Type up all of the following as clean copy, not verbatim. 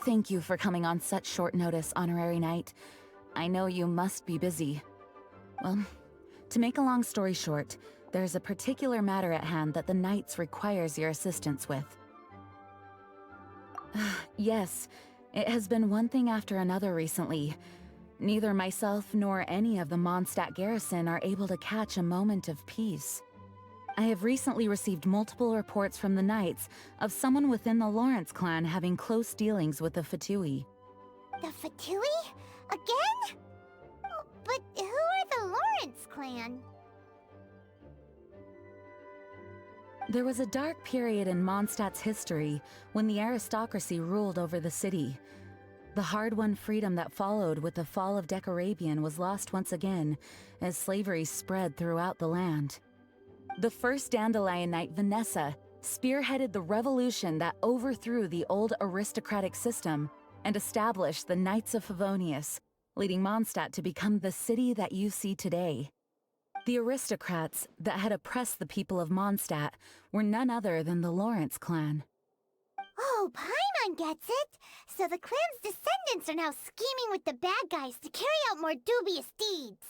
Thank you for coming on such short notice, Honorary Knight. I know you must be busy. Well, to make a long story short, there's a particular matter at hand that the Knights requires your assistance with. Yes, it has been one thing after another recently. Neither myself nor any of the Mondstadt garrison are able to catch a moment of peace. I have recently received multiple reports from the Knights of someone within the Lawrence clan having close dealings with the Fatui. The Fatui? Again? Oh, but who are the Lawrence clan? There was a dark period in Mondstadt's history when the aristocracy ruled over the city. The hard-won freedom that followed with the fall of Decarabian was lost once again as slavery spread throughout the land. The first Dandelion Knight, Vanessa, spearheaded the revolution that overthrew the old aristocratic system and established the Knights of Favonius, leading Mondstadt to become the city that you see today. The aristocrats that had oppressed the people of Mondstadt were none other than the Lawrence clan. Oh, Paimon gets it! So the clan's descendants are now scheming with the bad guys to carry out more dubious deeds.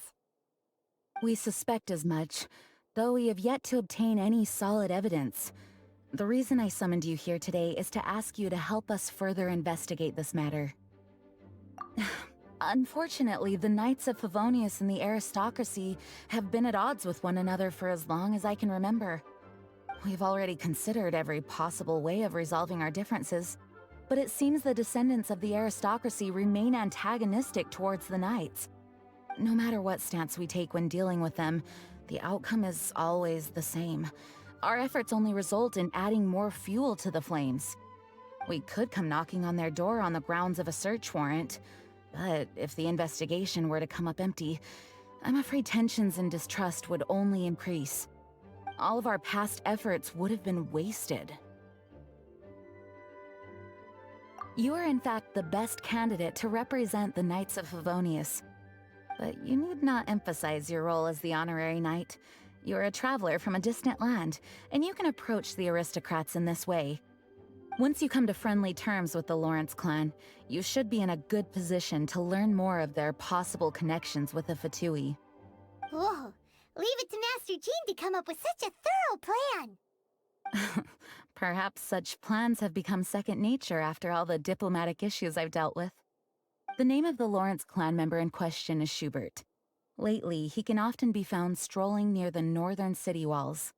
We suspect as much, though we have yet to obtain any solid evidence. The reason I summoned you here today is to ask you to help us further investigate this matter. Unfortunately, the Knights of Favonius and the aristocracy have been at odds with one another for as long as I can remember. We've already considered every possible way of resolving our differences, but it seems the descendants of the aristocracy remain antagonistic towards the Knights. No matter what stance we take when dealing with them, the outcome is always the same. Our efforts only result in adding more fuel to the flames. We could come knocking on their door on the grounds of a search warrant, but if the investigation were to come up empty, I'm afraid tensions and distrust would only increase. All of our past efforts would have been wasted. You are in fact the best candidate to represent the Knights of Favonius. But you need not emphasize your role as the honorary knight. You are a traveler from a distant land, and you can approach the aristocrats in this way. Once you come to friendly terms with the Lawrence clan, you should be in a good position to learn more of their possible connections with the Fatui. Whoa, leave it to Master Jean to come up with such a thorough plan! Perhaps such plans have become second nature after all the diplomatic issues I've dealt with. The name of the Lawrence clan member in question is Schubert. Lately, he can often be found strolling near the northern city walls.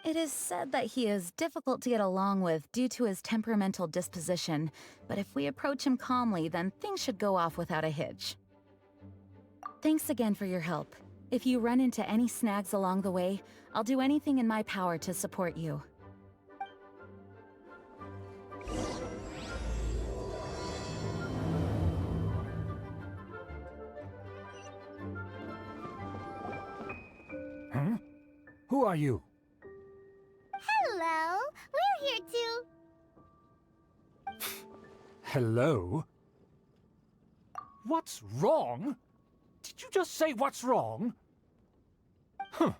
It is said that he is difficult to get along with due to his temperamental disposition, but if we approach him calmly, then things should go off without a hitch. Thanks again for your help. If you run into any snags along the way, I'll do anything in my power to support you. Huh? Who are you? Hello, we're here too. Hello? What's wrong? Did you just say what's wrong? Huh.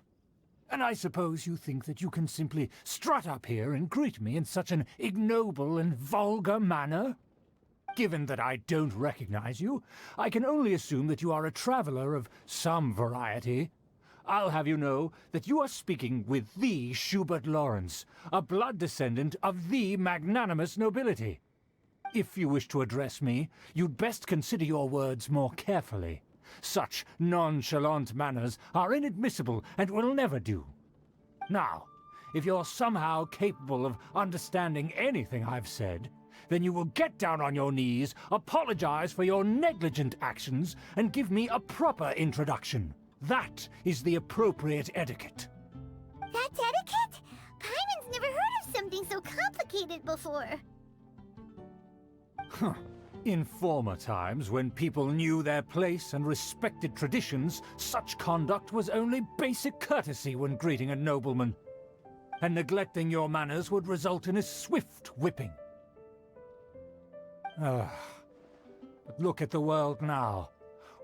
And I suppose you think that you can simply strut up here and greet me in such an ignoble and vulgar manner? Given that I don't recognize you, I can only assume that you are a traveler of some variety. I'll have you know that you are speaking with the Schubert Lawrence, a blood descendant of the magnanimous nobility. If you wish to address me, you'd best consider your words more carefully. Such nonchalant manners are inadmissible and will never do. Now, if you're somehow capable of understanding anything I've said, then you will get down on your knees, apologize for your negligent actions, and give me a proper introduction. That is the appropriate etiquette. That's etiquette? Paimon's never heard of something so complicated before. Huh. In former times, when people knew their place and respected traditions, such conduct was only basic courtesy when greeting a nobleman. And neglecting your manners would result in a swift whipping. But look at the world now.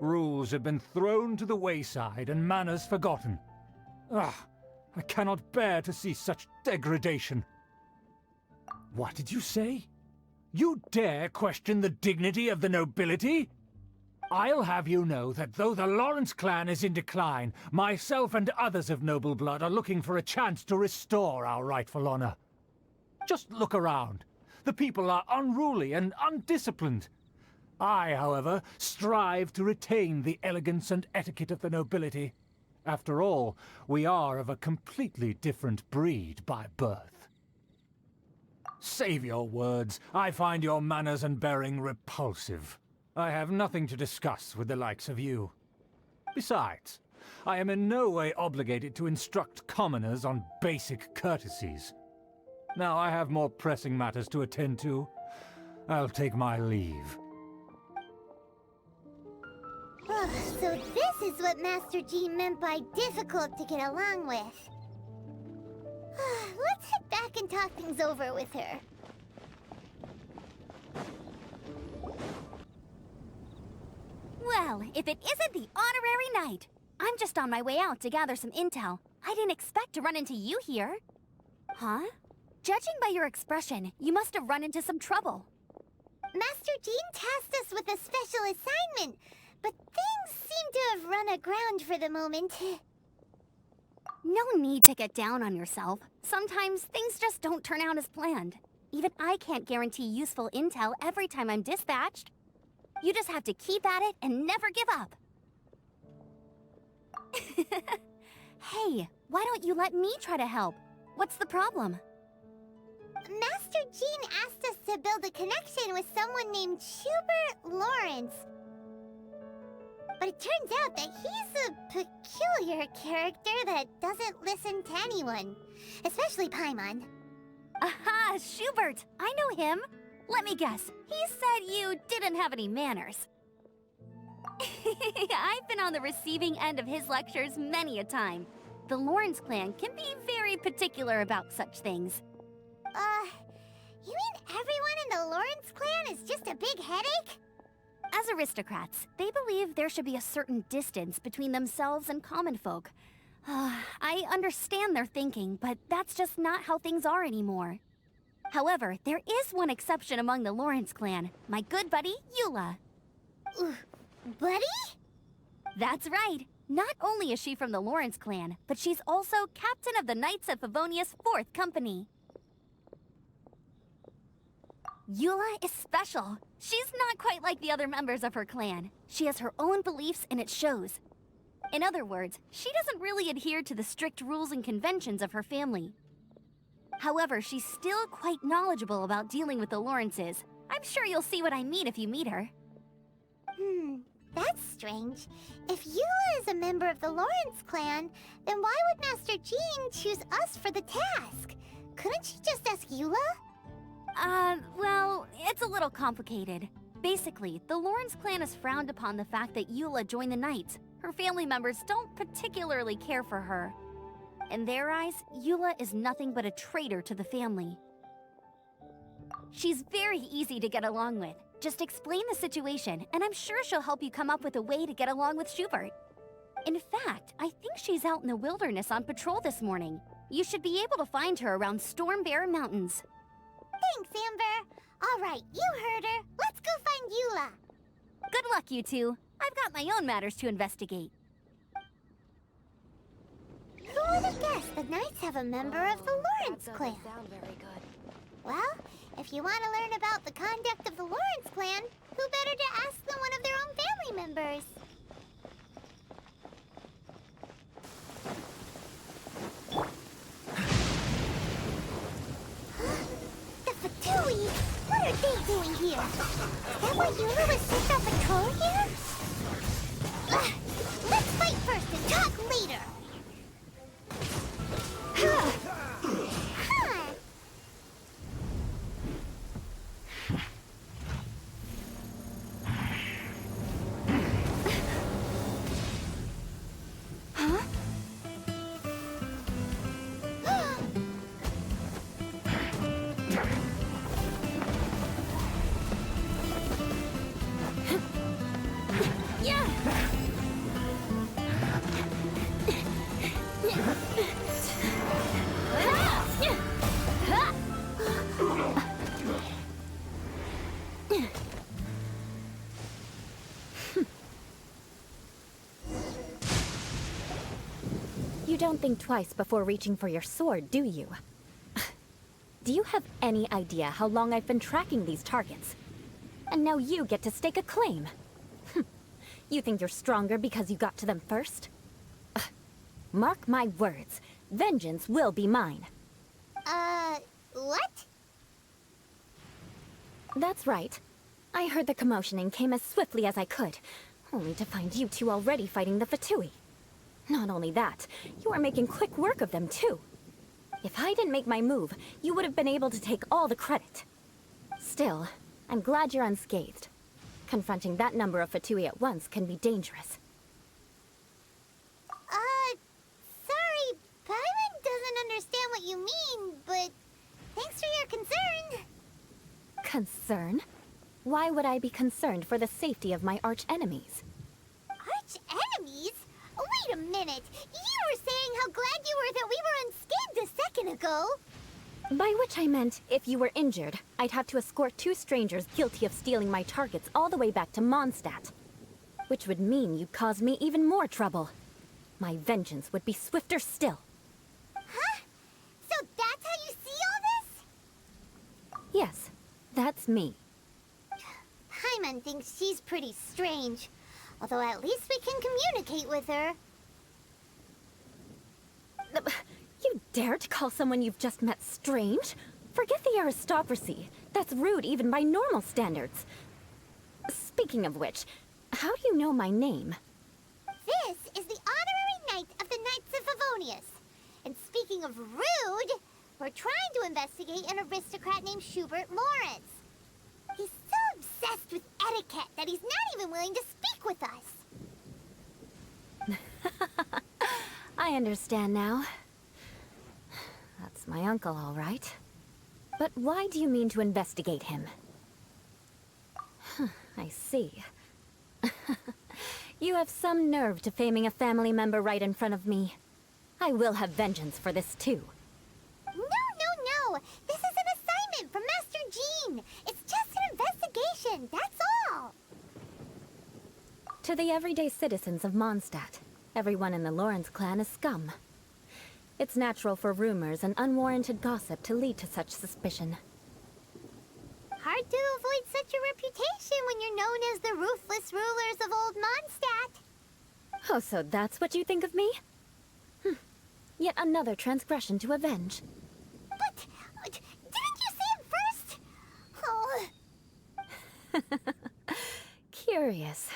Rules have been thrown to the wayside and manners forgotten. I cannot bear to see such degradation. What did you say? You dare question the dignity of the nobility? I'll have you know that though the Lawrence clan is in decline, myself and others of noble blood are looking for a chance to restore our rightful honor. Just look around. The people are unruly and undisciplined. I, however, strive to retain the elegance and etiquette of the nobility. After all, we are of a completely different breed by birth. Save your words. I find your manners and bearing repulsive. I have nothing to discuss with the likes of you. Besides, I am in no way obligated to instruct commoners on basic courtesies. Now I have more pressing matters to attend to. I'll take my leave. So this is what Master G meant by difficult to get along with. Let's head back and talk things over with her. Well, if it isn't the honorary knight! I'm just on my way out to gather some intel. I didn't expect to run into you here. Huh? Judging by your expression, you must have run into some trouble. Master Jean tasked us with a special assignment, but things seem to have run aground for the moment. No need to get down on yourself. Sometimes things just don't turn out as planned. Even I can't guarantee useful intel every time I'm dispatched. You just have to keep at it and never give up. Hey, why don't you let me try to help? What's the problem? Master Jean asked us to build a connection with someone named Schubert Lawrence. But it turns out that he's a peculiar character that doesn't listen to anyone, especially Paimon. Aha, Schubert! I know him! Let me guess, he said you didn't have any manners. I've been on the receiving end of his lectures many a time. The Lawrence clan can be very particular about such things. You mean everyone in the Lawrence clan is just a big headache? As aristocrats, they believe there should be a certain distance between themselves and common folk. I understand their thinking, but that's just not how things are anymore. However, there is one exception among the Lawrence clan, my good buddy, Eula. Buddy? That's right. Not only is she from the Lawrence clan, but she's also captain of the Knights of Favonia's 4th company. Eula is special. She's not quite like the other members of her clan. She has her own beliefs and it shows. In other words, she doesn't really adhere to the strict rules and conventions of her family. However, she's still quite knowledgeable about dealing with the Lawrences. I'm sure you'll see what I mean if you meet her. That's strange. If Eula is a member of the Lawrence clan, then why would Master Jean choose us for the task? Couldn't she just ask Eula? Well, it's a little complicated. Basically, the Lawrence clan has frowned upon the fact that Eula joined the Knights. Her family members don't particularly care for her. In their eyes, Eula is nothing but a traitor to the family. She's very easy to get along with. Just explain the situation, and I'm sure she'll help you come up with a way to get along with Schubert. In fact, I think she's out in the wilderness on patrol this morning. You should be able to find her around Storm Bear Mountains. Thanks, Amber. All right, you heard her. Let's go find Eula. Good luck, you two. I've got my own matters to investigate. Who would have guessed the Knights have a member of the Lawrence clan? Well, if you want to learn about the conduct of the Lawrence clan, who better to ask than one of their own family members? The Fatui! What are they doing here? Is that why Eula was sent on patrol here? Let's fight first and talk later! don't think twice before reaching for your sword, do you? Do you have any idea how long I've been tracking these targets? And now you get to stake a claim. You think you're stronger because you got to them first? Mark my words, vengeance will be mine. What? That's right. I heard the commotion and came as swiftly as I could, only to find you two already fighting the Fatui. Not only that, you are making quick work of them too. If I didn't make my move, you would have been able to take all the credit. Still, I'm glad you're unscathed. Confronting that number of Fatui at once can be dangerous. Sorry, Paimon doesn't understand what you mean, but thanks for your concern. Concern? Why would I be concerned for the safety of my arch-enemies? Arch-enemies? Wait a minute! You were saying how glad you were that we were unscathed a second ago! By which I meant, if you were injured, I'd have to escort 2 strangers guilty of stealing my targets all the way back to Mondstadt. Which would mean you'd cause me even more trouble. My vengeance would be swifter still. Huh? So that's how you see all this? Yes, that's me. Paimon thinks she's pretty strange. Although at least we can communicate with her. You dare to call someone you've just met strange? Forget the aristocracy. That's rude even by normal standards. Speaking of which, how do you know my name? This is the honorary knight of the Knights of Favonius. And speaking of rude, we're trying to investigate an aristocrat named Schubert Lawrence. He's so obsessed with etiquette that he's not even willing to speak with us. I understand now. That's my uncle, all right. But why do you mean to investigate him? I see. You have some nerve to faming a family member right in front of me. I will have vengeance for this too. No. This is an assignment from Master Jean. It's just an investigation, that's all. To the everyday citizens of Mondstadt, everyone in the Lawrence clan is scum. It's natural for rumors and unwarranted gossip to lead to such suspicion. Hard to avoid such a reputation when you're known as the ruthless rulers of Old Mondstadt. Oh, so that's what you think of me? Yet another transgression to avenge. But didn't you say it first? Oh. Curious.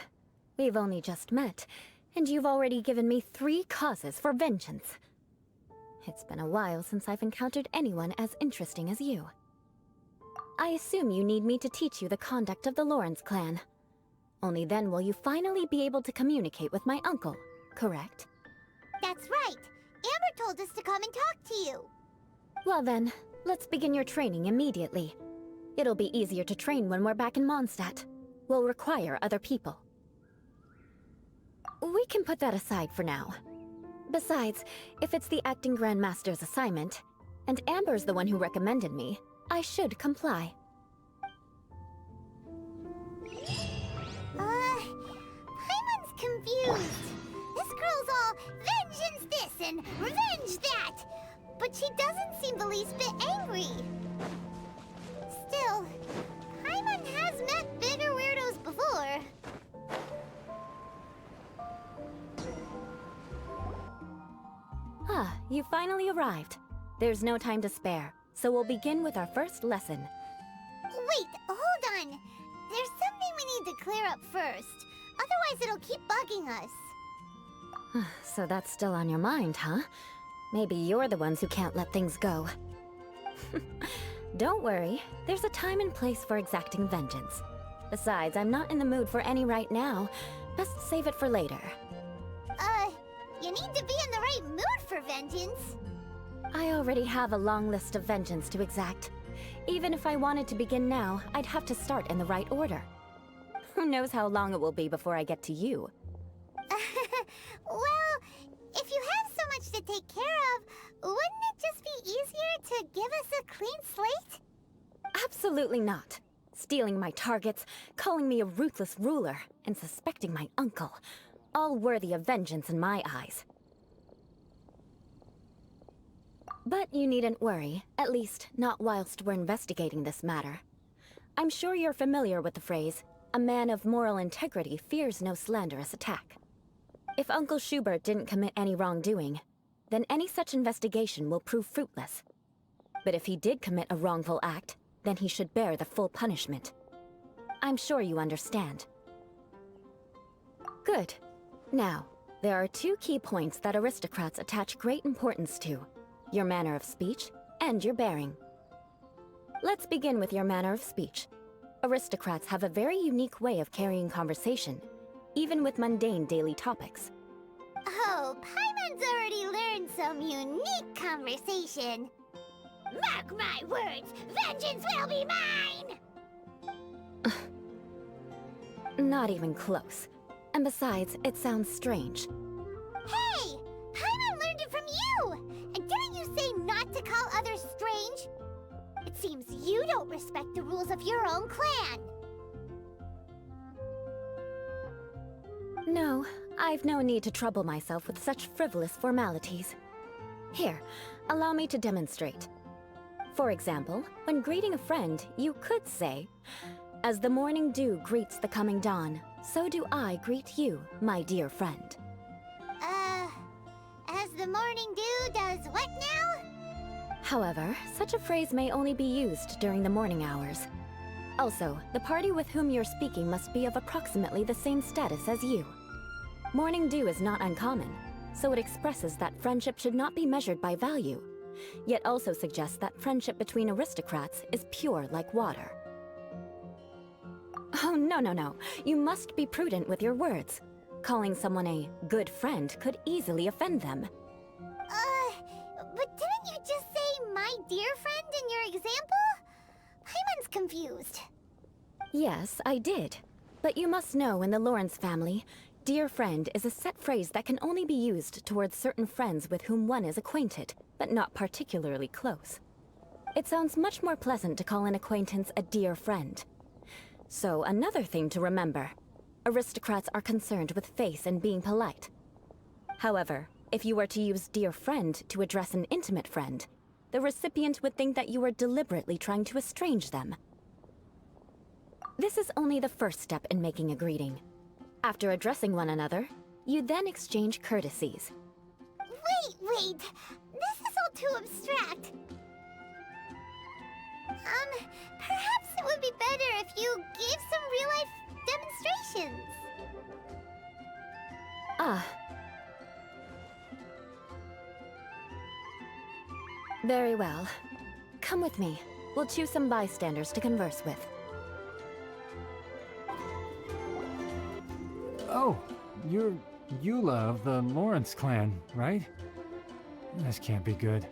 We've only just met, and you've already given me 3 causes for vengeance. It's been a while since I've encountered anyone as interesting as you. I assume you need me to teach you the conduct of the Lawrence clan. Only then will you finally be able to communicate with my uncle, correct? That's right. Amber told us to come and talk to you. Well then, let's begin your training immediately. It'll be easier to train when we're back in Mondstadt. We'll require other people. We can put that aside for now. Besides, if it's the acting Grandmaster's assignment, and Amber's the one who recommended me, I should comply. Paimon's confused. This girl's all vengeance this and revenge that. But she doesn't seem the least bit angry. Still, Paimon has met bigger weirdos before. Ah, you finally arrived. There's no time to spare, so we'll begin with our first lesson. Wait, hold on. There's something we need to clear up first. Otherwise it'll keep bugging us. So that's still on your mind, huh? Maybe you're the ones who can't let things go. Don't worry, there's a time and place for exacting vengeance. Besides, I'm not in the mood for any right now. Best save it for later. You need to be in the right mood for vengeance. I already have a long list of vengeance to exact. Even if I wanted to begin now, I'd have to start in the right order. Who knows how long it will be before I get to you? Well, if you have so much to take care of, wouldn't it just be easier to give us a clean slate? Absolutely not. Stealing my targets, calling me a ruthless ruler, and suspecting my uncle. All worthy of vengeance in my eyes. But you needn't worry, at least not whilst we're investigating this matter. I'm sure you're familiar with the phrase, "A man of moral integrity fears no slanderous attack." If Uncle Schubert didn't commit any wrongdoing, then any such investigation will prove fruitless. But if he did commit a wrongful act, then he should bear the full punishment. I'm sure you understand. Good. Now, there are two key points that aristocrats attach great importance to: your manner of speech and your bearing. Let's begin with your manner of speech. Aristocrats have a very unique way of carrying conversation, even with mundane daily topics. Oh, Paimon's already learned some unique conversation. Mark my words, vengeance will be mine! Not even close. And besides, it sounds strange. Hey! Paimon learned it from you! And didn't you say not to call others strange? It seems you don't respect the rules of your own clan. No, I've no need to trouble myself with such frivolous formalities. Here, allow me to demonstrate. For example, when greeting a friend, you could say, "As the morning dew greets the coming dawn, so do I greet you, my dear friend." As the morning dew does what now? However, such a phrase may only be used during the morning hours. Also, the party with whom you're speaking must be of approximately the same status as you. Morning dew is not uncommon, so it expresses that friendship should not be measured by value, yet also suggests that friendship between aristocrats is pure like water. Oh, no. You must be prudent with your words. Calling someone a good friend could easily offend them. But didn't you just say "my dear friend" in your example? Paimon's confused. Yes, I did. But you must know in the Lawrence family, dear friend is a set phrase that can only be used towards certain friends with whom one is acquainted, but not particularly close. It sounds much more pleasant to call an acquaintance a dear friend. So, another thing to remember. Aristocrats are concerned with face and being polite. However, if you were to use dear friend to address an intimate friend, the recipient would think that you were deliberately trying to estrange them. This is only the first step in making a greeting. After addressing one another, you then exchange courtesies. Wait! This is all too abstract. Perhaps it would be better if you gave some real-life demonstrations. Ah. Very well. Come with me. We'll choose some bystanders to converse with. Oh, you're Eula of the Lawrence clan, right? This can't be good.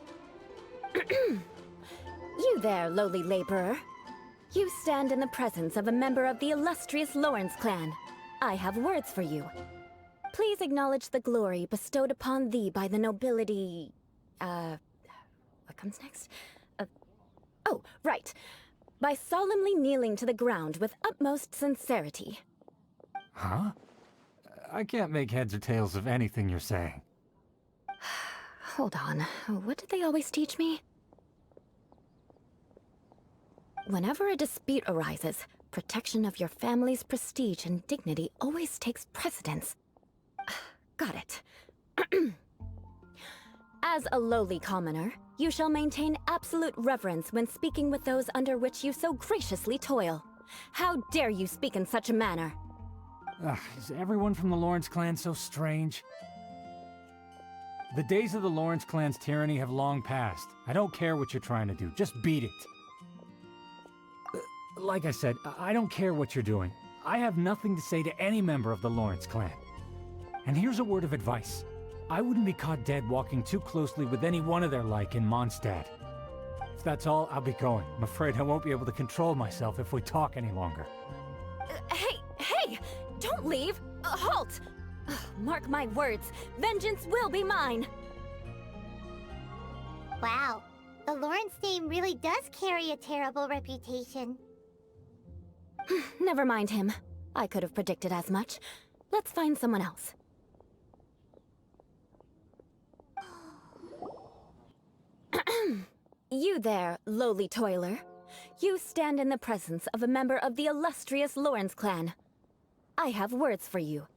You there, lowly laborer. You stand in the presence of a member of the illustrious Lawrence clan. I have words for you. Please acknowledge the glory bestowed upon thee by the nobility... What comes next? Oh, right. By solemnly kneeling to the ground with utmost sincerity. Huh? I can't make heads or tails of anything you're saying. Hold on. What did they always teach me? Whenever a dispute arises, protection of your family's prestige and dignity always takes precedence. Got it. As a lowly commoner, you shall maintain absolute reverence when speaking with those under which you so graciously toil. How dare you speak in such a manner? Is everyone from the Lawrence clan so strange? The days of the Lawrence clan's tyranny have long passed. I don't care what you're trying to do, just beat it. Like I said, I don't care what you're doing. I have nothing to say to any member of the Lawrence clan. And here's a word of advice. I wouldn't be caught dead walking too closely with any one of their like in Mondstadt. If that's all, I'll be going. I'm afraid I won't be able to control myself if we talk any longer. Hey! Don't leave! Halt! Mark my words, vengeance will be mine! Wow, the Lawrence name really does carry a terrible reputation. Never mind him. I could have predicted as much. Let's find someone else. You there, lowly toiler. You stand in the presence of a member of the illustrious Lawrence clan. I have words for you.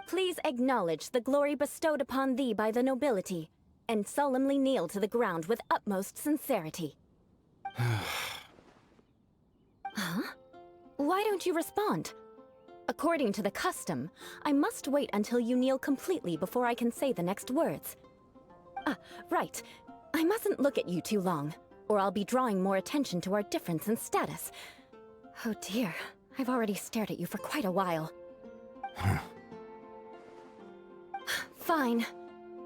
Please acknowledge the glory bestowed upon thee by the nobility, and solemnly kneel to the ground with utmost sincerity. Huh? Why don't you respond? According to the custom, I must wait until you kneel completely before I can say the next words. Ah, right. I mustn't look at you too long, or I'll be drawing more attention to our difference in status. Oh dear, I've already stared at you for quite a while. Fine.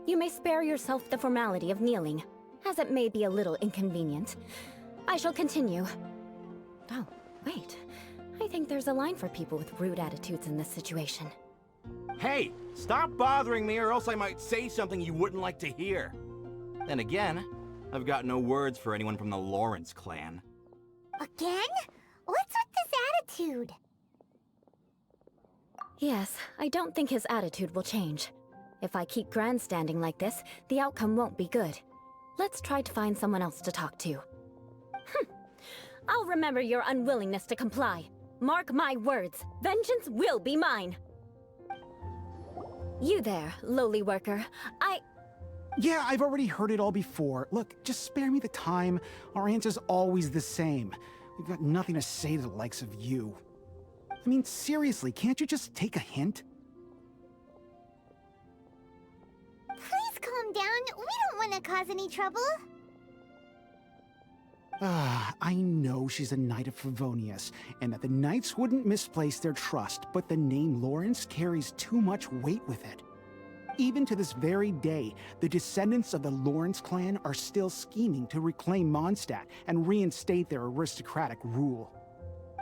You may spare yourself the formality of kneeling, as it may be a little inconvenient. I shall continue. Oh, wait. I think there's a line for people with rude attitudes in this situation. Hey, stop bothering me or else I might say something you wouldn't like to hear. Then again, I've got no words for anyone from the Lawrence clan. Again? What's with this attitude? Yes, I don't think his attitude will change. If I keep grandstanding like this, the outcome won't be good. Let's try to find someone else to talk to. I'll remember your unwillingness to comply. Mark my words, vengeance will be mine. You there, lowly worker. Yeah, I've already heard it all before. Look, just spare me the time. Our answer's always the same. We've got nothing to say to the likes of you. I mean, seriously, can't you just take a hint? Please calm down. We don't want to cause any trouble. I know she's a Knight of Favonius, and that the Knights wouldn't misplace their trust, but the name Lawrence carries too much weight with it. Even to this very day, the descendants of the Lawrence clan are still scheming to reclaim Mondstadt and reinstate their aristocratic rule.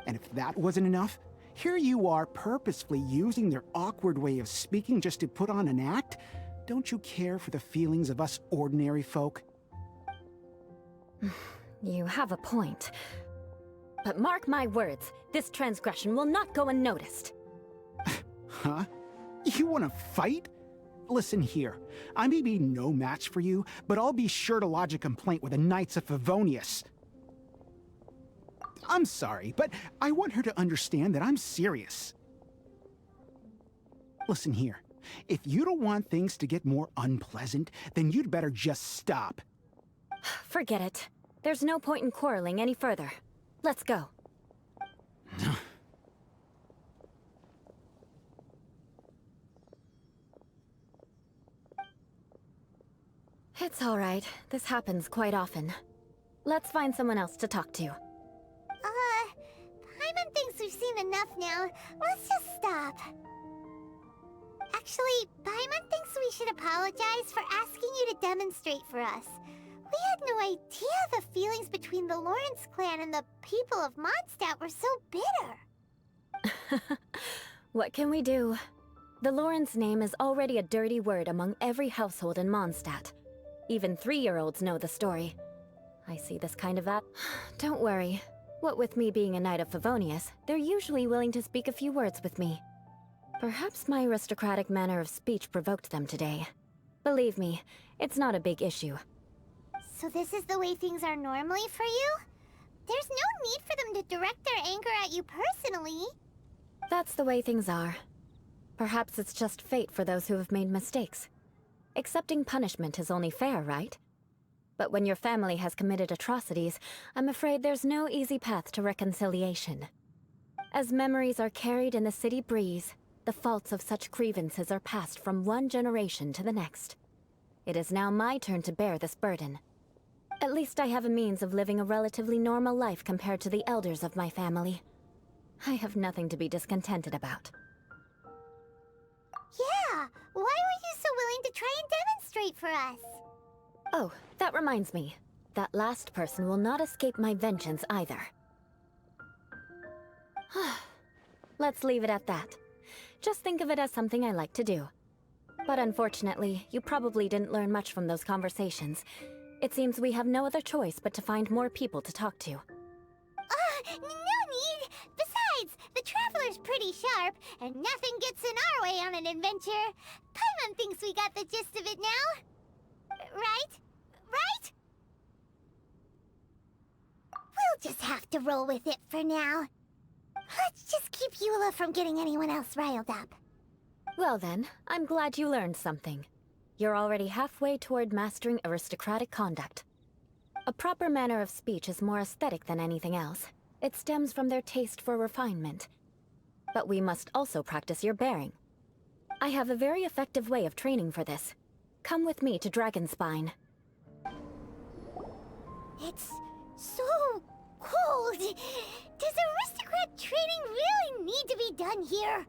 And if that wasn't enough, here you are purposefully using their awkward way of speaking just to put on an act? Don't you care for the feelings of us ordinary folk? You have a point. But mark my words, this transgression will not go unnoticed. Huh? You want to fight? Listen here, I may be no match for you, but I'll be sure to lodge a complaint with the Knights of Favonius. I'm sorry, but I want her to understand that I'm serious. Listen here, if you don't want things to get more unpleasant, then you'd better just stop. Forget it. There's no point in quarreling any further. Let's go. It's all right. This happens quite often. Let's find someone else to talk to. Paimon thinks we've seen enough now. Let's just stop. Actually, Paimon thinks we should apologize for asking you to demonstrate for us. We had no idea the feelings between the Lawrence clan and the people of Mondstadt were so bitter. What can we do? The Lawrence name is already a dirty word among every household in Mondstadt. Even 3-year-olds know the story. I see this kind of Don't worry. What with me being a Knight of Favonius, they're usually willing to speak a few words with me. Perhaps my aristocratic manner of speech provoked them today. Believe me, it's not a big issue. So this is the way things are normally for you? There's no need for them to direct their anger at you personally. That's the way things are. Perhaps it's just fate for those who have made mistakes. Accepting punishment is only fair, right? But when your family has committed atrocities, I'm afraid there's no easy path to reconciliation. As memories are carried in the city breeze, the faults of such grievances are passed from one generation to the next. It is now my turn to bear this burden. At least I have a means of living a relatively normal life compared to the elders of my family. I have nothing to be discontented about. Yeah, why were you so willing to try and demonstrate for us? Oh, that reminds me. That last person will not escape my vengeance either. Let's leave it at that. Just think of it as something I like to do. But unfortunately, you probably didn't learn much from those conversations. It seems we have no other choice but to find more people to talk to. No need! Besides, the Traveler's pretty sharp, and nothing gets in our way on an adventure. Paimon thinks we got the gist of it now. Right? Right? We'll just have to roll with it for now. Let's just keep Eula from getting anyone else riled up. Well then, I'm glad you learned something. You're already halfway toward mastering aristocratic conduct. A proper manner of speech is more aesthetic than anything else. It stems from their taste for refinement. But we must also practice your bearing. I have a very effective way of training for this. Come with me to Dragonspine. It's so cold. Does aristocrat training really need to be done here?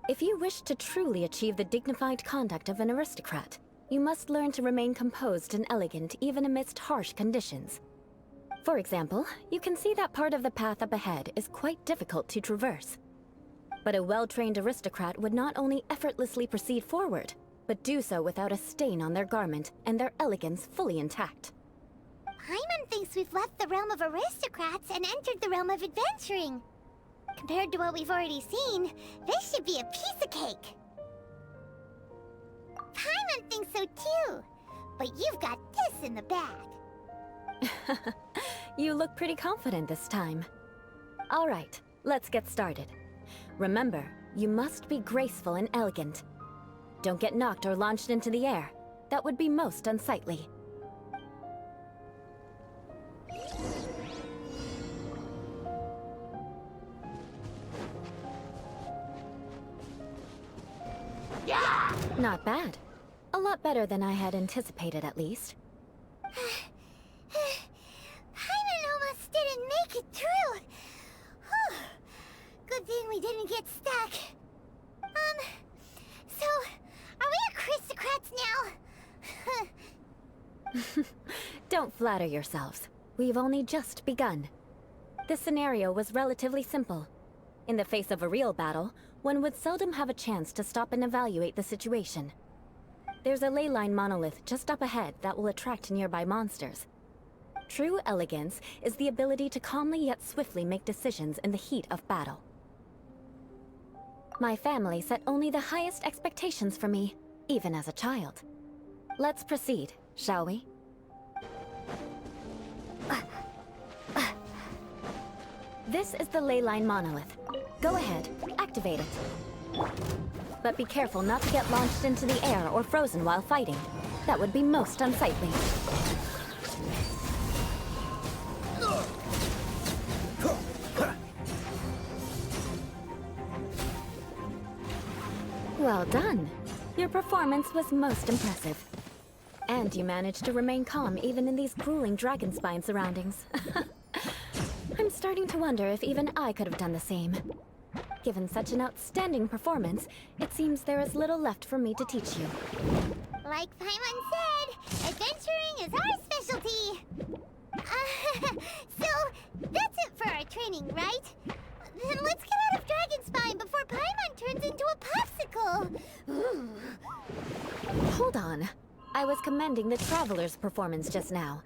If you wish to truly achieve the dignified conduct of an aristocrat, you must learn to remain composed and elegant even amidst harsh conditions. For example, you can see that part of the path up ahead is quite difficult to traverse. But a well-trained aristocrat would not only effortlessly proceed forward, but do so without a stain on their garment and their elegance fully intact. Paimon thinks we've left the realm of aristocrats and entered the realm of adventuring. Compared to what we've already seen, this should be a piece of cake. Paimon thinks so too, but you've got this in the bag. You look pretty confident this time. All right, let's get started. Remember, you must be graceful and elegant. Don't get knocked or launched into the air. That would be most unsightly. Yeah! Not bad. A lot better than I had anticipated, at least. Paimon almost didn't make it through. Whew. Good thing we didn't get stuck. So, are we aristocrats now? Don't flatter yourselves. We've only just begun. This scenario was relatively simple. In the face of a real battle, one would seldom have a chance to stop and evaluate the situation. There's a ley line monolith just up ahead that will attract nearby monsters. True elegance is the ability to calmly yet swiftly make decisions in the heat of battle. My family set only the highest expectations for me, even as a child. Let's proceed, shall we? This is the ley line monolith. Go ahead, activate it. But be careful not to get launched into the air or frozen while fighting. That would be most unsightly. Well done. Your performance was most impressive. And you managed to remain calm even in these grueling Dragonspine surroundings. I'm starting to wonder if even I could have done the same. Given such an outstanding performance, it seems there is little left for me to teach you. Like Paimon said, adventuring is our specialty. So, that's it for our training, right? Then let's get out of Dragonspine before Paimon turns into a popsicle. Hold on. I was commending the Traveler's performance just now.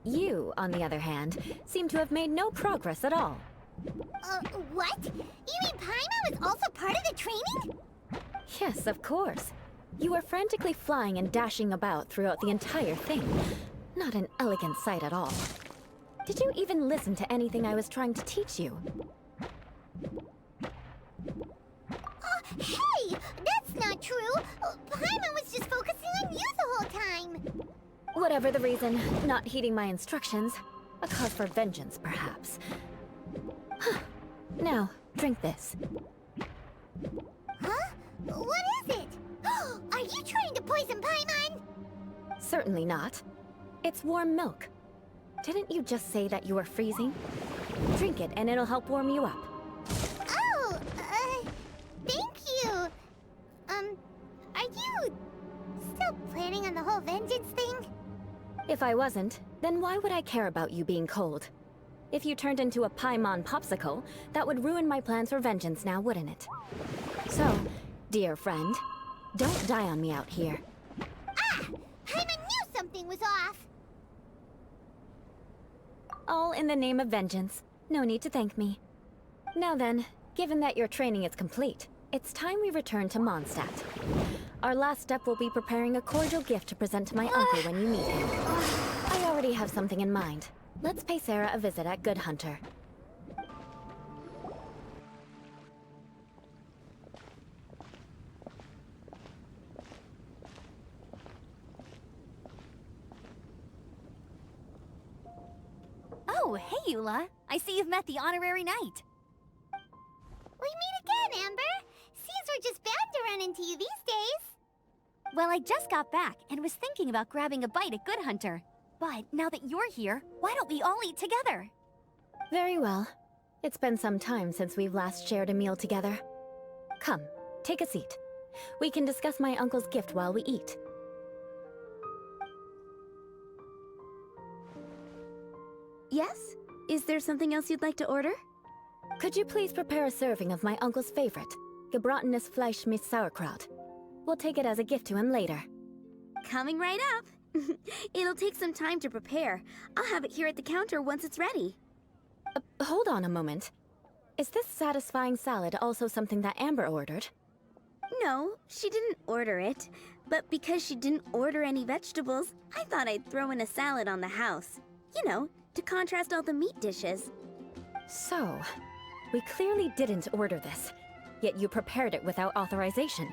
You, on the other hand, seem to have made no progress at all. What? You mean Paimon was also part of the training? Yes, of course. You were frantically flying and dashing about throughout the entire thing. Not an elegant sight at all. Did you even listen to anything I was trying to teach you? Hey! That's not true! Paimon was just focusing on you the whole time! Whatever the reason, not heeding my instructions. A cause for vengeance, perhaps. Now, drink this. Huh? What is it? Are you trying to poison Paimon? Certainly not. It's warm milk. Didn't you just say that you were freezing? Drink it and it'll help warm you up. Oh, thank you. Are you still planning on the whole vengeance thing? If I wasn't, then why would I care about you being cold? If you turned into a Paimon popsicle, that would ruin my plans for vengeance now, wouldn't it? So, dear friend, don't die on me out here. Ah! Paimon knew something was off! All in the name of vengeance. No need to thank me. Now then, given that your training is complete, it's time we return to Mondstadt. Our last step will be preparing a cordial gift to present to my uncle when you meet him. I already have something in mind. Let's pay Sarah a visit at Good Hunter. Oh, hey, Eula. I see you've met the honorary knight. We meet again, Amber. Seems we're just bound to run into you these days. Well, I just got back and was thinking about grabbing a bite at Good Hunter. But now that you're here, why don't we all eat together? Very well. It's been some time since we've last shared a meal together. Come, take a seat. We can discuss my uncle's gift while we eat. Yes? Is there something else you'd like to order? Could you please prepare a serving of my uncle's favorite, gebratenes Fleisch mit Sauerkraut? We'll take it as a gift to him later. Coming right up. It'll take some time to prepare. I'll have it here at the counter once it's ready. Hold on a moment. Is this satisfying salad also something that Amber ordered? No, she didn't order it. But because she didn't order any vegetables, I thought I'd throw in a salad on the house. You know, to contrast all the meat dishes. So, we clearly didn't order this, yet you prepared it without authorization.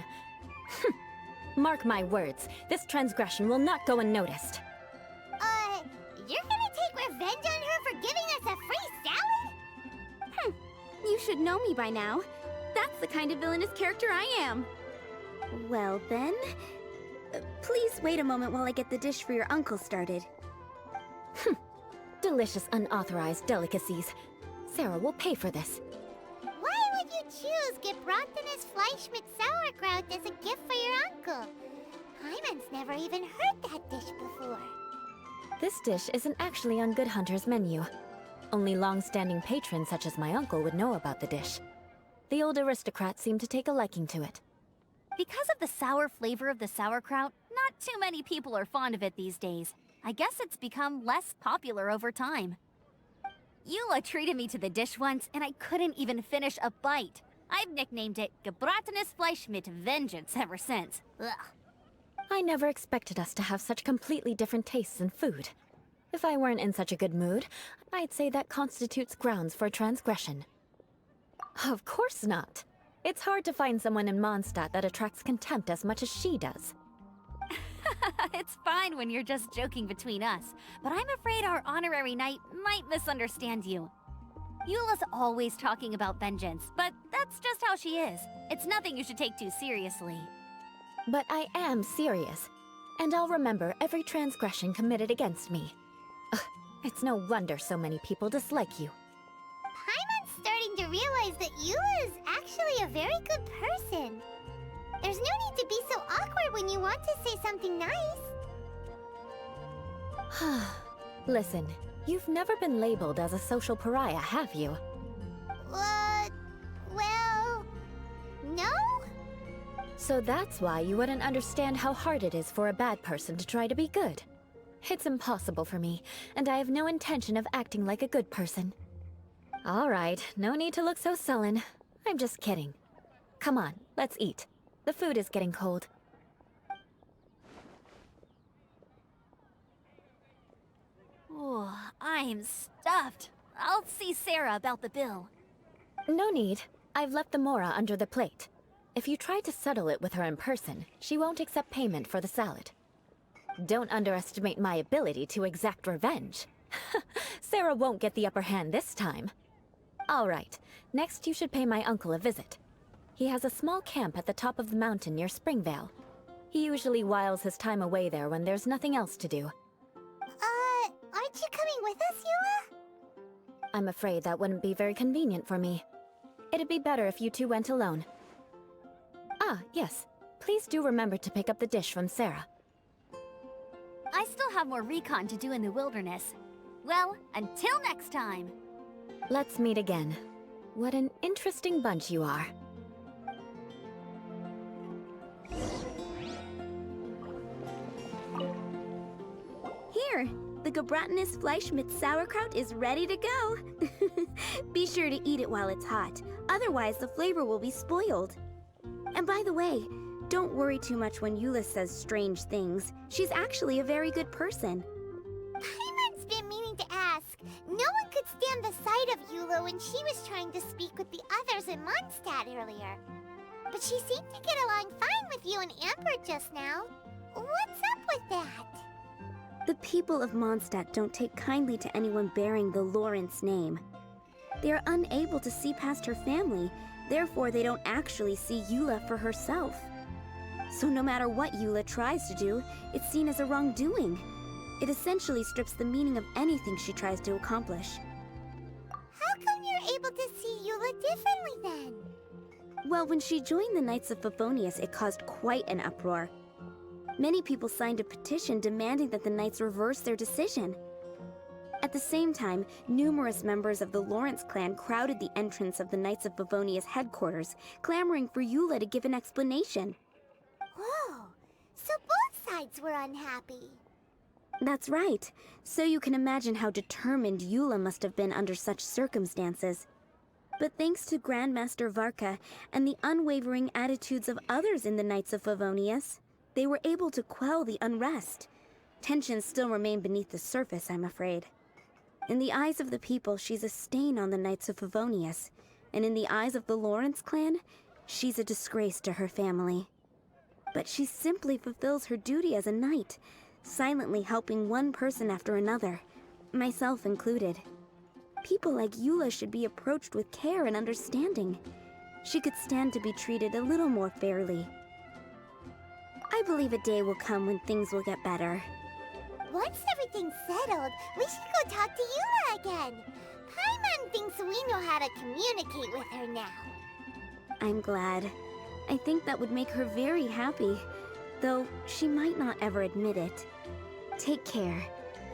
Mark my words, this transgression will not go unnoticed. You're gonna take revenge on her for giving us a free salad? You should know me by now. That's the kind of villainous character I am. Well then, please wait a moment while I get the dish for your uncle started. Delicious unauthorized delicacies. Sarah will pay for this. Why would you choose gebratenes Fleisch mit Sauerkraut as a gift for your uncle? Hyman's never even heard that dish before. This dish isn't actually on Good Hunter's menu. Only long-standing patrons such as my uncle would know about the dish. The old aristocrat seemed to take a liking to it. Because of the sour flavor of the sauerkraut, not too many people are fond of it these days. I guess it's become less popular over time. Eula treated me to the dish once, and I couldn't even finish a bite. I've nicknamed it gebratenes Fleisch mit Vengeance ever since. Ugh. I never expected us to have such completely different tastes in food. If I weren't in such a good mood, I'd say that constitutes grounds for transgression. Of course not. It's hard to find someone in Mondstadt that attracts contempt as much as she does. It's fine when you're just joking between us, but I'm afraid our honorary knight might misunderstand you. Eula's always talking about vengeance, but that's just how she is. It's nothing you should take too seriously. But I am serious, and I'll remember every transgression committed against me. Ugh, it's no wonder so many people dislike you. Hyman's starting to realize that Eula is actually a very good person. There's no need to be so awkward when you want to say something nice. Listen, you've never been labeled as a social pariah, have you? Well, no? So that's why you wouldn't understand how hard it is for a bad person to try to be good. It's impossible for me, and I have no intention of acting like a good person. All right, no need to look so sullen. I'm just kidding. Come on, let's eat. The food is getting cold. Oh, I'm stuffed. I'll see Sarah about the bill. No need. I've left the mora under the plate. If you try to settle it with her in person, she won't accept payment for the salad. Don't underestimate my ability to exact revenge. Sarah won't get the upper hand this time. All right, next you should pay my uncle a visit. He has a small camp at the top of the mountain near Springvale. He usually whiles his time away there when there's nothing else to do. Aren't you coming with us, Eula? I'm afraid that wouldn't be very convenient for me. It'd be better if you two went alone. Ah, yes. Please do remember to pick up the dish from Sarah. I still have more recon to do in the wilderness. Well, until next time. Let's meet again. What an interesting bunch you are. Here, the gebratenes Fleisch mit Sauerkraut is ready to go. Be sure to eat it while it's hot, otherwise the flavor will be spoiled. And by the way, don't worry too much when Eula says strange things. She's actually a very good person. Hyman's been meaning to ask. ask. No one could stand the sight of Eula when she was trying to speak with the others in Mondstadt earlier. But she seemed to get along fine with you and Amber just now. What's up with that? The people of Mondstadt don't take kindly to anyone bearing the Lawrence name. They are unable to see past her family, therefore they don't actually see Eula for herself. So no matter what Eula tries to do, it's seen as a wrongdoing. It essentially strips the meaning of anything she tries to accomplish. How come you're able to see Eula differently then? Well, when she joined the Knights of Favonius, it caused quite an uproar. Many people signed a petition demanding that the Knights reverse their decision. At the same time, numerous members of the Lawrence clan crowded the entrance of the Knights of Favonius headquarters, clamoring for Eula to give an explanation. Whoa, so both sides were unhappy. That's right. So you can imagine how determined Eula must have been under such circumstances. But thanks to Grandmaster Varka and the unwavering attitudes of others in the Knights of Favonius, they were able to quell the unrest. Tensions still remain beneath the surface, I'm afraid. In the eyes of the people, she's a stain on the Knights of Favonius, and in the eyes of the Lawrence clan, she's a disgrace to her family. But she simply fulfills her duty as a knight, silently helping one person after another, myself included. People like Eula should be approached with care and understanding. She could stand to be treated a little more fairly. I believe a day will come when things will get better. Once everything's settled, we should go talk to Eula again. Paimon thinks we know how to communicate with her now. I'm glad. I think that would make her very happy, though she might not ever admit it. Take care.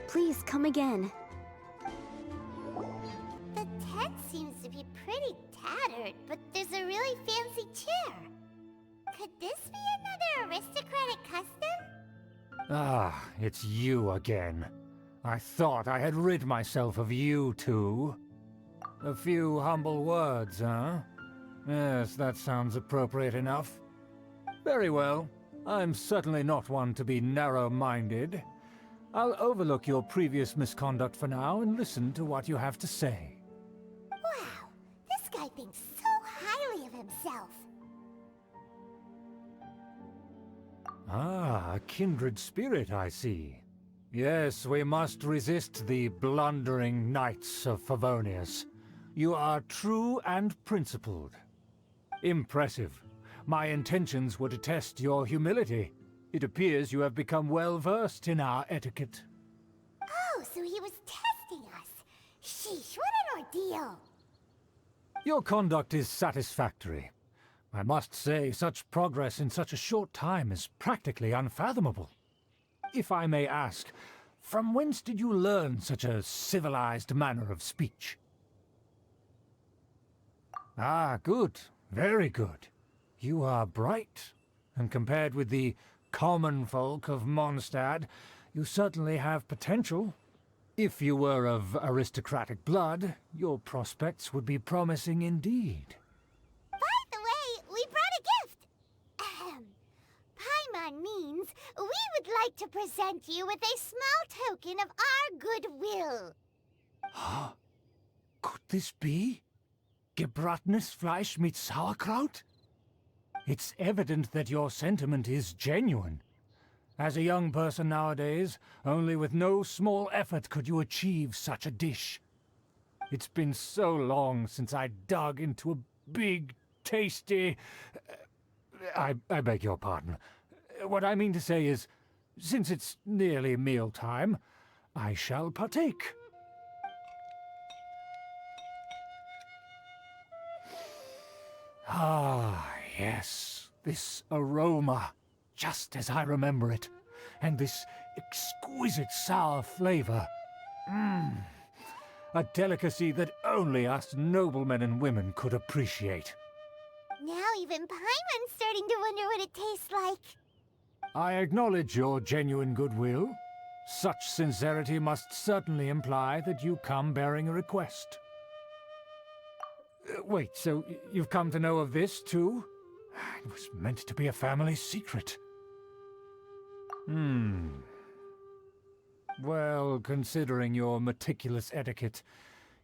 Please come again. The tent seems to be pretty tattered, but there's a really fancy chair. Could this be another aristocratic custom? Ah, it's you again. I thought I had rid myself of you two. A few humble words, huh? Yes, that sounds appropriate enough. Very well. I'm certainly not one to be narrow-minded. I'll overlook your previous misconduct for now and listen to what you have to say. Wow, this guy thinks so highly of himself. Ah, a kindred spirit, I see. Yes, we must resist the blundering Knights of Favonius. You are true and principled. Impressive. My intentions were to test your humility. It appears you have become well-versed in our etiquette. Oh, so he was testing us. Sheesh, what an ordeal. Your conduct is satisfactory. I must say, such progress in such a short time is practically unfathomable. If I may ask, from whence did you learn such a civilized manner of speech? Ah, good. Very good. You are bright, and compared with the common folk of Mondstadt, you certainly have potential. If you were of aristocratic blood, your prospects would be promising indeed. By the way, we brought a gift. Paimon means we would like to present you with a small token of our goodwill. Could this be? Gebratenes Fleisch mit Sauerkraut? It's evident that your sentiment is genuine. As a young person nowadays, only with no small effort could you achieve such a dish. It's been so long since I dug into a big, tasty... I beg your pardon. What I mean to say is, since it's nearly mealtime, I shall partake. Ah, yes, this aroma, just as I remember it, and this exquisite sour flavor. A delicacy that only us noblemen and women could appreciate. Now even Paimon's starting to wonder what it tastes like. I acknowledge your genuine goodwill. Such sincerity must certainly imply that you come bearing a request. Wait, so you've come to know of this, too? It was meant to be a family secret. Well, considering your meticulous etiquette,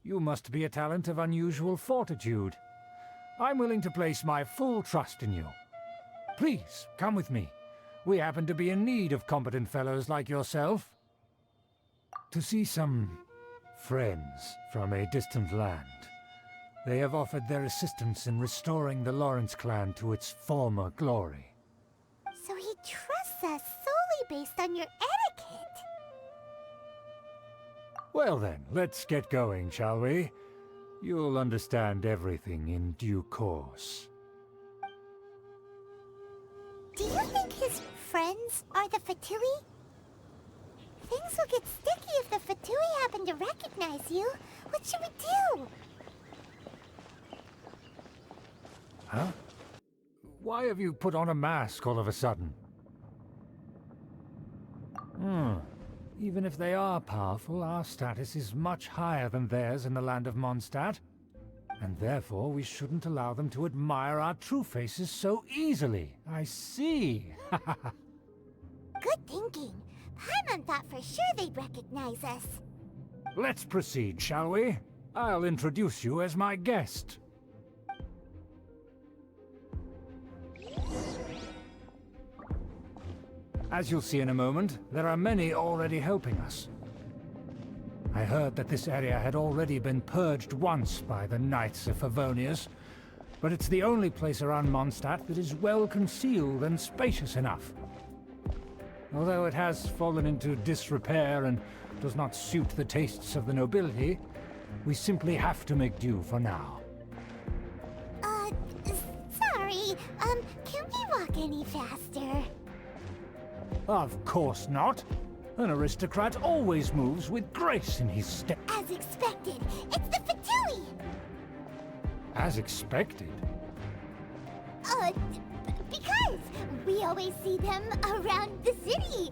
you must be a talent of unusual fortitude. I'm willing to place my full trust in you. Please, come with me. We happen to be in need of competent fellows like yourself. To see some friends from a distant land. They have offered their assistance in restoring the Lawrence clan to its former glory. So he trusts us solely based on your etiquette. Well then, let's get going, shall we? You'll understand everything in due course. Do you think his friends are the Fatui? Things will get sticky if the Fatui happen to recognize you. What should we do? Huh? Why have you put on a mask all of a sudden? Even if they are powerful, our status is much higher than theirs in the land of Mondstadt. And therefore, we shouldn't allow them to admire our true faces so easily. I see. Good thinking. Paimon thought for sure they'd recognize us. Let's proceed, shall we? I'll introduce you as my guest. As you'll see in a moment, there are many already helping us. I heard that this area had already been purged once by the Knights of Favonius, but it's the only place around Mondstadt that is well concealed and spacious enough. Although it has fallen into disrepair and does not suit the tastes of the nobility, we simply have to make do for now. Sorry, can we walk any faster? Of course not. An aristocrat always moves with grace in his step. As expected, it's the Fatui! As expected? Because we always see them around the city.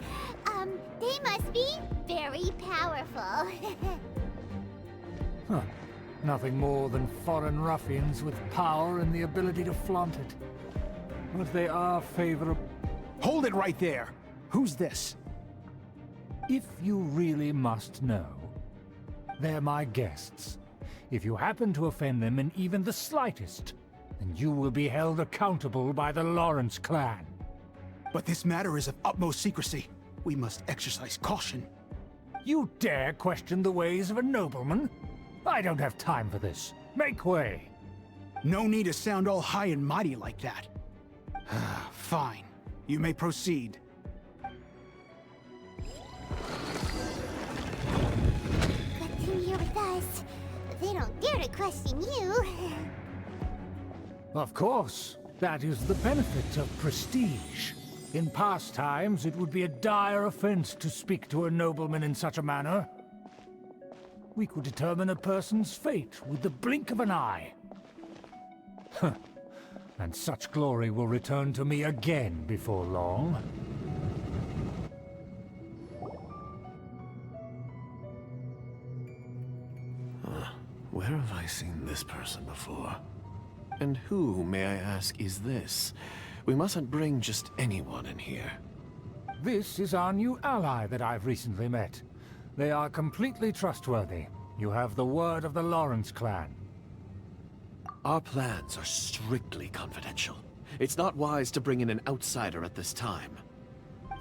They must be very powerful. Huh. Nothing more than foreign ruffians with power and the ability to flaunt it. But they are favorable. Hold it right there! Who's this? If you really must know, they're my guests. If you happen to offend them in even the slightest, then you will be held accountable by the Lawrence clan. But this matter is of utmost secrecy. We must exercise caution. You dare question the ways of a nobleman? I don't have time for this. Make way. No need to sound all high and mighty like that. Fine. You may proceed. Good thing you're with us. They don't dare to question you. Of course. That is the benefit of prestige. In past times, it would be a dire offense to speak to a nobleman in such a manner. We could determine a person's fate with the blink of an eye. And such glory will return to me again before long. Where have I seen this person before? And who, may I ask, is this? We mustn't bring just anyone in here. This is our new ally that I've recently met. They are completely trustworthy. You have the word of the Lawrence clan. Our plans are strictly confidential. It's not wise to bring in an outsider at this time.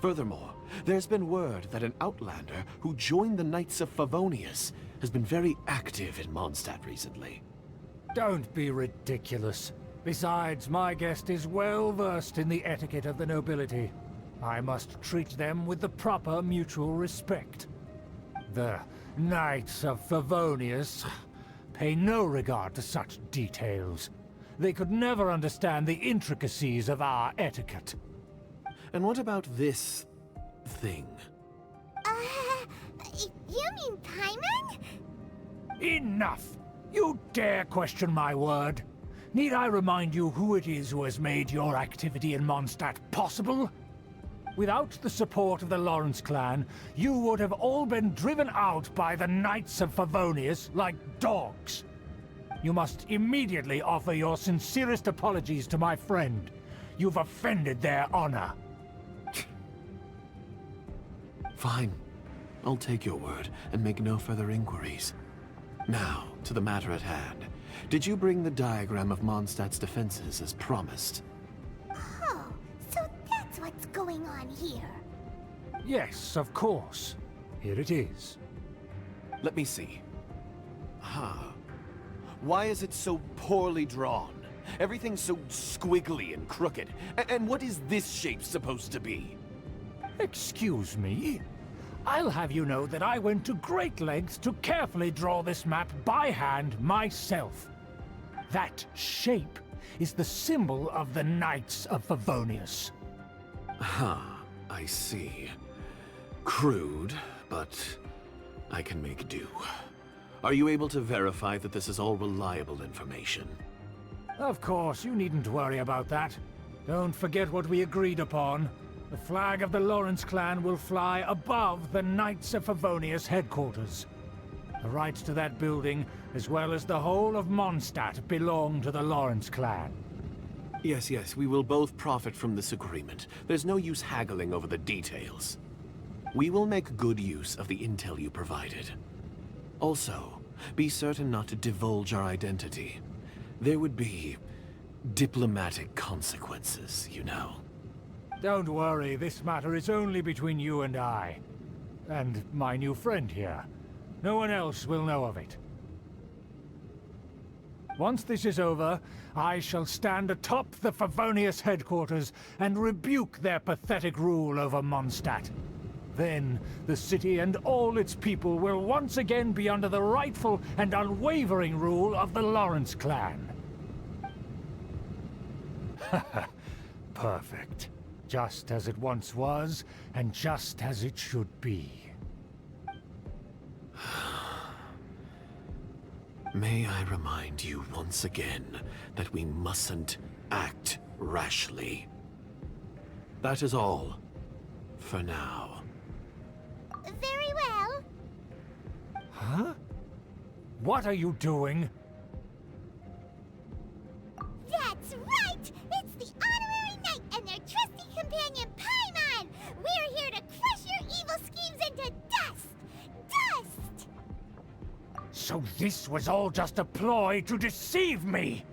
Furthermore, there's been word that an outlander who joined the Knights of Favonius has been very active in Mondstadt recently. Don't be ridiculous. Besides, my guest is well versed in the etiquette of the nobility. I must treat them with the proper mutual respect. The Knights of Favonius pay no regard to such details. They could never understand the intricacies of our etiquette. And what about this thing? You mean Paimon? Enough! You dare question my word? Need I remind you who it is who has made your activity in Mondstadt possible? Without the support of the Lawrence clan, you would have all been driven out by the Knights of Favonius like dogs. You must immediately offer your sincerest apologies to my friend. You've offended their honor. Fine. I'll take your word and make no further inquiries. Now, to the matter at hand. Did you bring the diagram of Mondstadt's defenses as promised? Oh, so that's what's going on here. Yes, of course. Here it is. Let me see. Why is it so poorly drawn? Everything's so squiggly and crooked. And what is this shape supposed to be? Excuse me? I'll have you know that I went to great lengths to carefully draw this map by hand myself. That shape is the symbol of the Knights of Favonius. I see. Crude, but I can make do. Are you able to verify that this is all reliable information? Of course, you needn't worry about that. Don't forget what we agreed upon. The flag of the Lawrence clan will fly above the Knights of Favonius headquarters. The rights to that building, as well as the whole of Mondstadt, belong to the Lawrence clan. Yes, we will both profit from this agreement. There's no use haggling over the details. We will make good use of the intel you provided. Also, be certain not to divulge our identity. There would be diplomatic consequences, you know. Don't worry, this matter is only between you and I. And my new friend here. No one else will know of it. Once this is over, I shall stand atop the Favonius headquarters and rebuke their pathetic rule over Mondstadt. Then, the city and all its people will once again be under the rightful and unwavering rule of the Lawrence clan. Perfect. Just as it once was, and just as it should be. May I remind you once again that we mustn't act rashly. That is all, for now. Very well. Huh? What are you doing? That's right! It's the Honorary Knight and their trusty companion, Paimon! We're here to crush your evil schemes into dust! Dust! So this was all just a ploy to deceive me!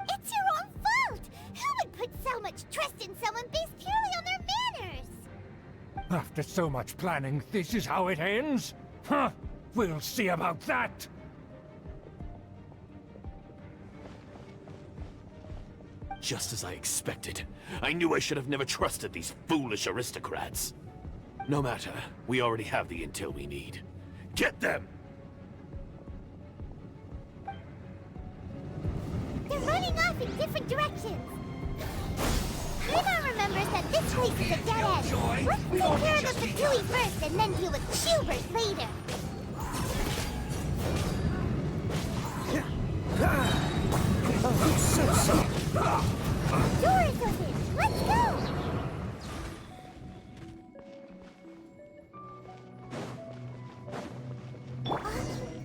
It's your own fault! Who would put so much trust in someone based purely on their manners? After so much planning, this is how it ends? Huh! We'll see about that! Just as I expected. I knew I should have never trusted these foolish aristocrats. No matter, we already have the intel we need. Get them! They're running off in different directions. Paimon remembers that this place is a dead end. Let's take care of the Fatui first and then deal with Schubert later. Door is open. Let's go!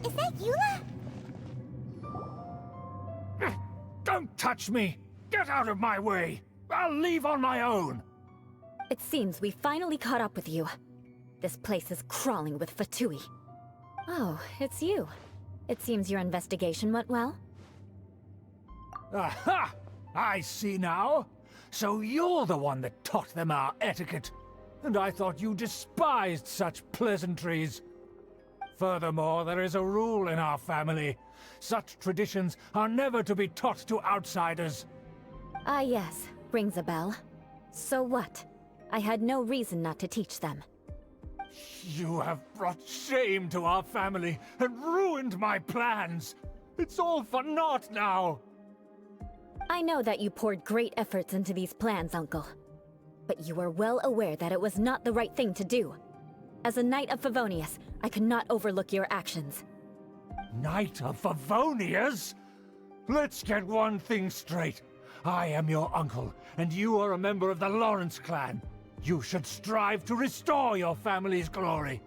Is that Eula? Don't touch me! Get out of my way! I'll leave on my own! It seems we finally caught up with you. This place is crawling with Fatui. Oh, it's you. It seems your investigation went well. Aha! I see now. So you're the one that taught them our etiquette. And I thought you despised such pleasantries. Furthermore, there is a rule in our family. Such traditions are never to be taught to outsiders. Ah yes, rings a bell. So what? I had no reason not to teach them. You have brought shame to our family and ruined my plans. It's all for naught now. I know that you poured great efforts into these plans, Uncle. But you were well aware that it was not the right thing to do. As a Knight of Favonius, I could not overlook your actions. Knight of Favonius? Let's get one thing straight. I am your uncle, and you are a member of the Lawrence clan. You should strive to restore your family's glory.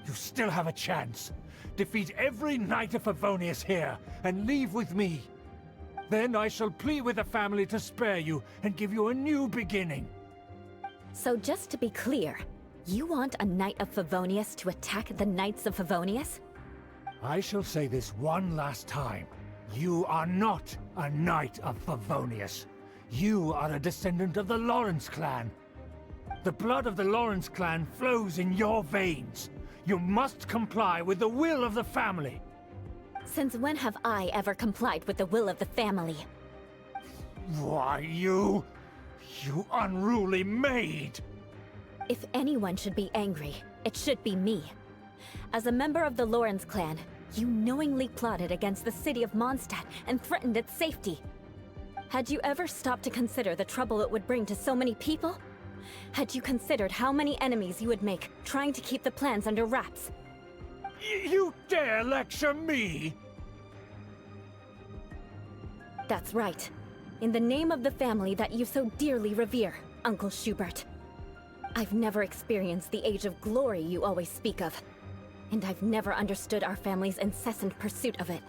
You still have a chance. Defeat every Knight of Favonius here, and leave with me. Then I shall plead with the family to spare you and give you a new beginning. So just to be clear, You want a Knight of Favonius to attack the Knights of Favonius? I shall say this one last time. You are not a Knight of Favonius. You are a descendant of the Lawrence clan. The blood of the Lawrence clan flows in your veins. You must comply with the will of the family. Since when have I ever complied with the will of the family? Why, you unruly maid! If anyone should be angry, it should be me. As a member of the Lawrence clan, you knowingly plotted against the city of Mondstadt and threatened its safety. Had you ever stopped to consider the trouble it would bring to so many people? Had you considered how many enemies you would make trying to keep the plans under wraps? You dare lecture me? That's right. In the name of the family that you so dearly revere, Uncle Schubert. I've never experienced the age of glory you always speak of, and I've never understood our family's incessant pursuit of it.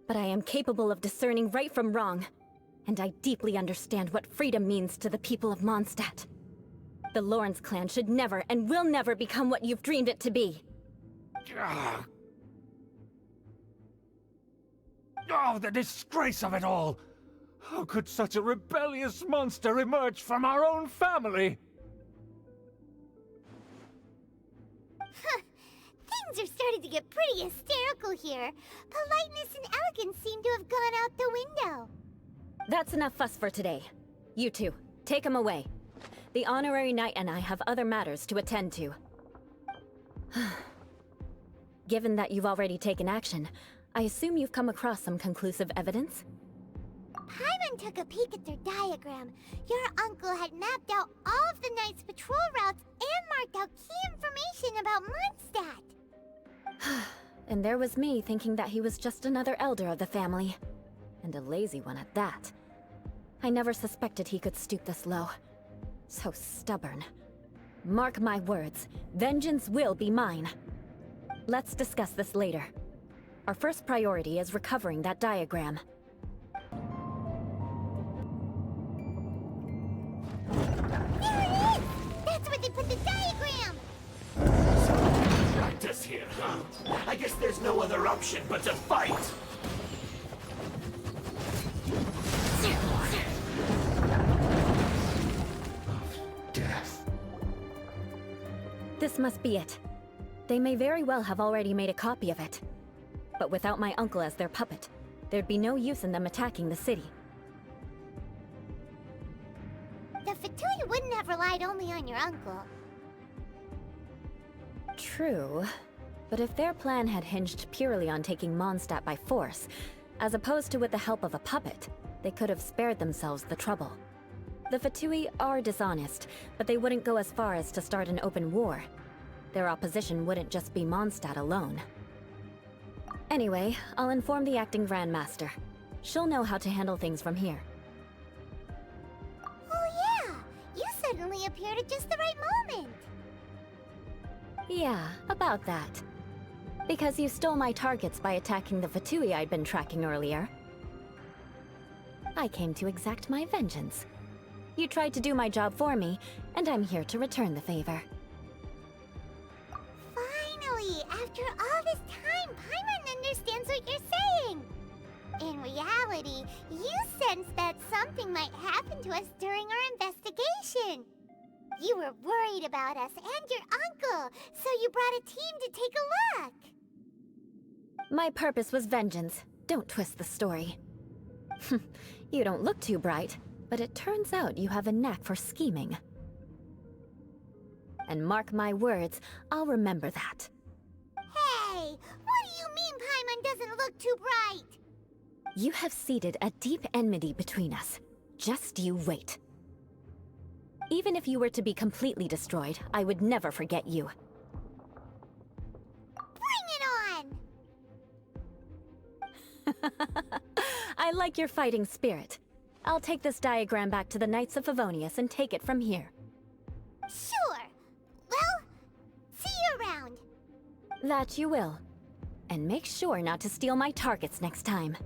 But I am capable of discerning right from wrong, and I deeply understand what freedom means to the people of Mondstadt. The Lawrence clan should never and will never become what you've dreamed it to be. Oh, the disgrace of it all! How could such a rebellious monster emerge from our own family? Things are starting to get pretty hysterical here. Politeness and elegance seem to have gone out the window. That's enough fuss for today. You two, take him away. The honorary knight and I have other matters to attend to. Given that you've already taken action, I assume you've come across some conclusive evidence? Paimon took a peek at their diagram. Your uncle had mapped out all of the Knight's patrol routes and marked out key information about Mondstadt. And there was me thinking that he was just another elder of the family. And a lazy one at that. I never suspected he could stoop this low. So stubborn. Mark my words, vengeance will be mine. Let's discuss this later. Our first priority is recovering that diagram. There it is! That's where they put the diagram! Trapped us here, huh? I guess there's no other option but to fight! Death. This must be it. They may very well have already made a copy of it. But without my uncle as their puppet, there'd be no use in them attacking the city. The Fatui wouldn't have relied only on your uncle. True. But if their plan had hinged purely on taking Mondstadt by force, as opposed to with the help of a puppet, they could have spared themselves the trouble. The Fatui are dishonest, but they wouldn't go as far as to start an open war. Their opposition wouldn't just be Mondstadt alone. Anyway, I'll inform the acting Grandmaster. She'll know how to handle things from here. Oh yeah! You suddenly appeared at just the right moment! Yeah, about that. Because you stole my targets by attacking the Fatui I'd been tracking earlier. I came to exact my vengeance. You tried to do my job for me, and I'm here to return the favor. Finally! After all this time, Paimon understands what you're saying! In reality, you sensed that something might happen to us during our investigation. You were worried about us and your uncle, so you brought a team to take a look. My purpose was vengeance. Don't twist the story. You don't look too bright, but it turns out you have a knack for scheming. And mark my words, I'll remember that. Hey, what do you mean Paimon doesn't look too bright? You have seeded a deep enmity between us. Just you wait. Even if you were to be completely destroyed, I would never forget you. Bring it on! I like your fighting spirit. I'll take this diagram back to the Knights of Favonius and take it from here. Sure. Well, see you around. That you will. And make sure not to steal my targets next time.